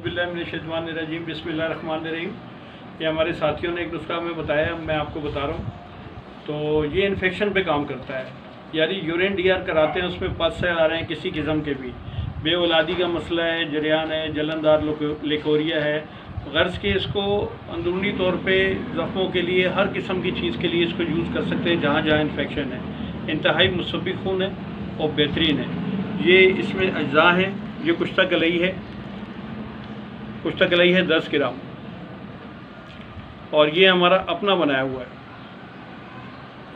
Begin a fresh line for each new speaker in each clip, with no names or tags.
बिस्मिल्लाहिर्रहमानिर्रहीम बिस्मिल्लाहिर्रहमानिर्रहीम। ये हमारे साथियों ने एक नुस्खा हमें बताया, मैं आपको बता रहा हूँ। तो ये इन्फेक्शन पे काम करता है, यानी यूरिन डीआर कराते हैं, उसमें पस आ रहे हैं किसी किस्म के भी, बेऔलादी का मसला है, जरियान है, जलनदार लेकोरिया है, गर्ज के इसको अंदरूनी तौर पे ज़ख्मों के लिए, हर किस्म की चीज़ के लिए इसको यूज़ कर सकते हैं जहाँ जहाँ इन्फेक्शन है। इंतहाई मुसब्बी खून है और बेहतरीन है। ये इसमें अज्जा हैं। ये कुश्ता कलई है, कुश्ता कलई है 10 ग्राम, और ये हमारा अपना बनाया हुआ है,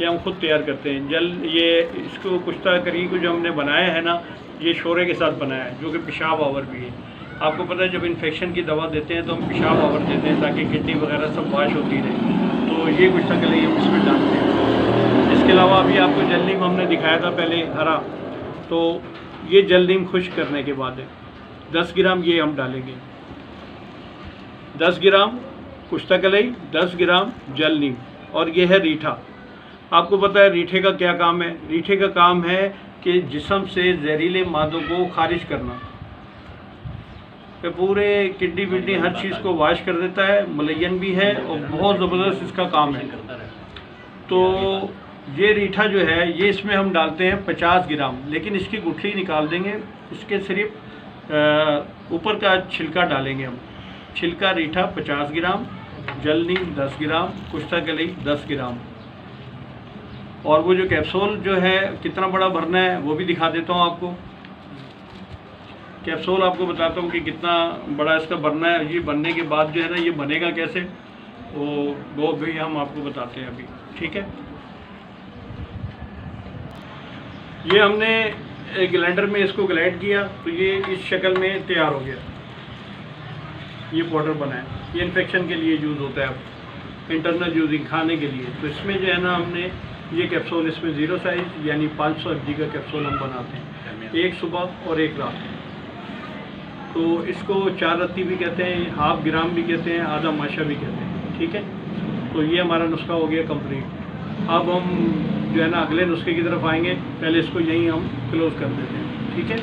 ये हम खुद तैयार करते हैं। ये इसको कुश्ता करी को जो हमने बनाया है ना, ये शोरे के साथ बनाया है, जो कि पेशाब आवर भी है। आपको पता है जब इन्फेक्शन की दवा देते हैं तो हम पेशाब आवर देते हैं ताकि किडनी वगैरह सब वाश होती रहे। तो ये कुश्ता कलई हम इसमें डालते हैं। इसके अलावा अभी आपको जल नीम हमने दिखाया था पहले हरा, तो ये जल नीम खुश्क करने के बाद है 10 ग्राम ये हम डालेंगे। 10 ग्राम कुश्ता कलई, 10 ग्राम जल नीम, और ये है रीठा। आपको पता है रीठे का क्या काम है? रीठे का काम है कि जिस्म से जहरीले मादों को खारिज करना, कि पूरे किडनी विडनी हर चीज़ को वाश कर देता है, मुलय्यन भी है और बहुत ज़बरदस्त इसका काम है। तो ये रीठा जो है ये इसमें हम डालते हैं 50 ग्राम, लेकिन इसकी गुठली निकाल देंगे, इसके सिर्फ ऊपर का छिलका डालेंगे हम। छिलका रीठा 50 ग्राम, जल नीम 10 ग्राम, कुश्ता कलई 10 ग्राम, और वो जो कैप्सूल जो है कितना बड़ा भरना है वो भी दिखा देता हूँ आपको। कैप्सूल आपको बताता हूँ कि कितना बड़ा इसका भरना है। ये बनने के बाद जो है ना, ये बनेगा कैसे वो भी हम आपको बताते हैं अभी, ठीक है। ये हमने ग्राइंडर में इसको ग्राइंड किया तो ये इस शक्ल में तैयार हो गया। ये पाउडर बना है, ये इन्फेक्शन के लिए यूज़ होता है, इंटरनल यूजिंग खाने के लिए। तो इसमें जो है ना, हमने ये कैप्सूल इसमें 0 साइज़ यानी 500 mg का कैप्सूल हम बनाते हैं, एक सुबह और एक रात। तो इसको 4 रत्ती भी कहते हैं, हाफ ग्राम भी कहते हैं, आधा माशा भी कहते हैं, ठीक है। तो ये हमारा नुस्खा हो गया कंप्लीट। अब हम जो है ना अगले नुस्खे की तरफ आएंगे, पहले इसको यहीं हम क्लोज़ कर देते हैं, ठीक है।